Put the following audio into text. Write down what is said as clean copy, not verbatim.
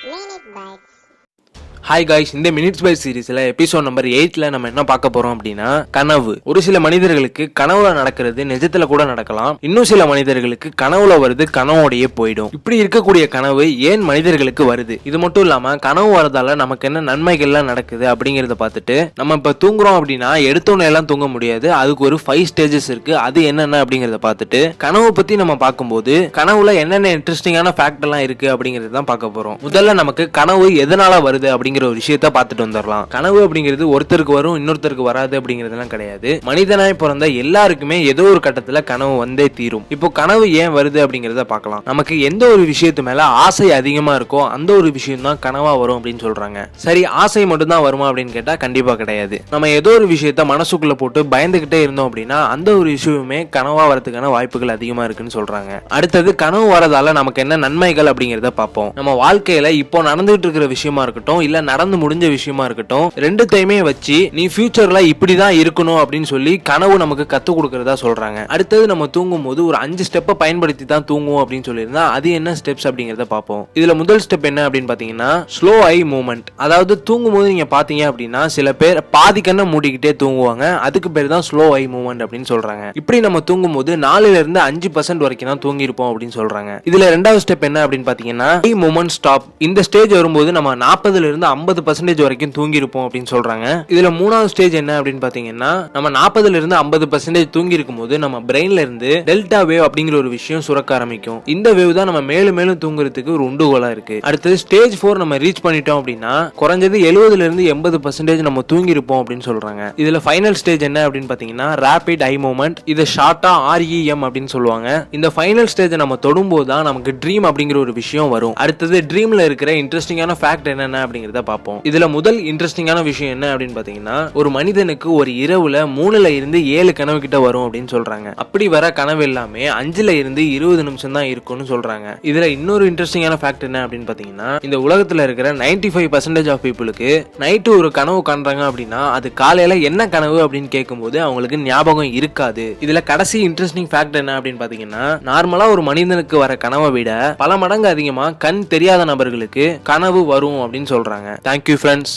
Minute Bytes. Hi guys, இந்த minutes by சீரீஸ்ல episode number 8ல நம்ம என்ன பார்க்க போறோம் அப்படின்னா, கனவு. ஒரு சில மனிதர்களுக்கு கனவுல நடக்கிறது நிஜத்துல கூட நடக்கலாம். இன்னும் சில மனிதர்களுக்கு கனவுல வருது கனவோடையே போயிடும். இப்படி இருக்கக்கூடிய கனவு ஏன் மனிதர்களுக்கு வருது, இது மட்டும் இல்லாம கனவு வரதால நமக்கு என்ன நன்மைகள்லாம் நடக்குது அப்படிங்கறத பார்த்துட்டு, நம்ம இப்ப தூங்குறோம் அப்படின்னா எடுத்தோன்னே எல்லாம் தூங்க முடியாது. அதுக்கு ஒரு 5 ஸ்டேஜஸ் இருக்கு. அது என்னென்ன அப்படிங்கறத பார்த்துட்டு கனவு பத்தி நம்ம பார்க்கும்போது கனவுல என்னென்ன இன்ட்ரெஸ்டிங்கான ஃபேக்ட் எல்லாம் இருக்கு அப்படிங்கறத தான் பார்க்க போறோம். முதல்ல நமக்கு கனவு எதனால வருது அப்படிங்கிற ஒரு விஷயத்தை பார்த்துட்டு வந்துடலாம். கனவு அப்படிங்கிறது ஒருத்தருக்கு வரும், இன்னொருத்தருக்கு வராது அப்படிங்கறதெல்லாம் கிடையாது. மனிதனாய் பிறந்த எல்லாருக்குமே ஏதோ ஒரு கட்டத்துல கனவு வந்தே தீரும். இப்போ கனவு ஏன் வருது அப்படிங்கறத பார்க்கலாம். நமக்கு எந்த ஒரு விஷயத்து மேல ஆசை அதிகமா இருக்கோ அந்த ஒரு விஷயம் தான் கனவா வரும் அப்படின்னு சொல்றாங்க. சரி, ஆசை மட்டும் தான் வருமா அப்படின்னு கேட்டா கண்டிப்பா கிடையாது. நம்ம ஏதோ ஒரு விஷயத்த மனசுக்குள்ள போட்டு பயந்துகிட்டே இருந்தோம் அப்படின்னா அந்த ஒரு விஷயமே கனவா வரதுக்கான வாய்ப்புகள் அதிகமா இருக்குன்னு சொல்றாங்க. அடுத்தது, கனவு வரதால நமக்கு என்ன நன்மைகள் அப்படிங்கறத பார்ப்போம். நம்ம வாழ்க்கையில இப்போ நடந்துட்டு இருக்கிற விஷயமா இருக்கட்டும், இல்ல நடந்து முடிஞ்ச விஷயமா இருக்கட்டும், ரெண்டுத்தையுமே வச்சு நீ ஃபியூச்சர்ல இப்படிதான் இருக்கணும் அப்படின்னு சொல்லி கனவு நமக்கு கத்து கொடுக்கறதா சொல்றாங்க. அடுத்தது, நம்ம தூங்கும் போது ஒரு 5 ஸ்டெப்பை பயன்படுத்தி தான் தூங்குவோம் அப்படின்னு சொல்லியிருந்தா அது என்ன ஸ்டெப்ஸ் அப்படிங்கறத பார்ப்போம். இதுல முதல் ஸ்டெப் என்ன அப்படின்னு பாத்தீங்கன்னா, ஸ்லோ ஐ மூவ்மெண்ட். அதாவது தூங்கும் போது நீங்க பாத்தீங்க அப்படின்னா சில பேர் பாதி கண்ணை மூடிக்கிட்டே தூங்குவாங்க. அதுக்கு பேர் தான் ஸ்லோ ஐ மூவ்மெண்ட் அப்படின்னு சொல்றாங்க. இப்படி நம்ம தூங்கும் போது 4ல இருந்து 5% வரைக்கும் தான் தூங்கி இருப்போம் அப்படின்னு சொல்றாங்க. இதுல ரெண்டாவது ஸ்டெப் என்ன அப்படின்னு பாத்தீங்கன்னா, ஐ மூவ்மெண்ட் ஸ்டாப். இந்த ஸ்டேஜ் வரும்போது நம்ம 40ல இருந்து 50% வரைக்கும் தூங்கி இருப்போம் அப்படின்னு சொல்றாங்க. இதுல மூணாவது ஸ்டேஜ் என்ன அப்படின்னு பாத்தீங்கன்னா, நம்ம 40ல இருந்து 50% தூங்கி இருக்கும் போது நம்ம பிரெயின்ல இருந்து டெல்டா வேவ் அப்படிங்கிற ஒரு விஷயம் சுரக்க ஆரம்பிக்கும். இந்த வேவ் தான் நம்ம மேலும் மேலும் தூங்குறதுக்கு ஒரு உண்டுகோலா இருக்கு. அடுத்தது ஸ்டேஜ் 4 நம்ம ரீச் பண்ணிட்டோம் அப்படின்னா குறைஞ்சது 70ல இருந்து 80% நம்ம தூங்கி இருப்போம் அப்படின்னு சொல்றாங்க. இதுல ஃபைனல் ஸ்டேஜ் என்ன அப்படின்னு பாத்தீங்கன்னா, ரேபிட் ஐ மூவ்மெண்ட். இதை ஷார்ட்டா REM அப்படின்னு சொல்லுவாங்க. இந்த ஃபைனல் ஸ்டேஜ் நம்ம தொடும்போது தான் நமக்கு ட்ரீம் அப்படிங்கிற ஒரு விஷயம் வரும். அடுத்தது, ட்ரீம்ல இருக்கிற இன்ட்ரெஸ்டிங்கான ஃபேக்ட் என்னென்ன அப்படிங்கறத பார்ப்போம். இதுல முதல் இன்ட்ரெஸ்டிங்கான விஷயம் என்ன அப்படின்னு பாத்தீங்கன்னா, ஒரு மனிதனுக்கு ஒரு இரவுல 3ல இருந்து 7 கனவு கிட்ட வரும் அப்படின்னு சொல்றாங்க. அப்படி வர கனவு எல்லாமே 5ல இருந்து 20 நிமிஷம் தான் இருக்கும்னு சொல்றாங்க. இதுல இன்னொரு இன்ட்ரெஸ்டிங்கான ஃபேக்ட் என்ன அப்படின்னு பாத்தீங்கன்னா, இந்த உலகத்துல இருக்கிற 95% ஆஃப் பீப்புளுக்கு நைட்டு ஒரு கனவு காண்றாங்க அப்படின்னா அது காலையில என்ன கனவு அப்படின்னு கேட்கும்போது அவங்களுக்கு ஞாபகம் இருக்காது. இதுல கடைசி இன்ட்ரெஸ்டிங் ஃபேக்ட் என்ன அப்படின்னு பாத்தீங்கன்னா, நார்மலா ஒரு மனிதனுக்கு வர கனவை விட பல மடங்கு அதிகமா கண் தெரியாத நபர்களுக்கு கனவு வரும் அப்படின்னு சொல்றாங்க. Thank you friends.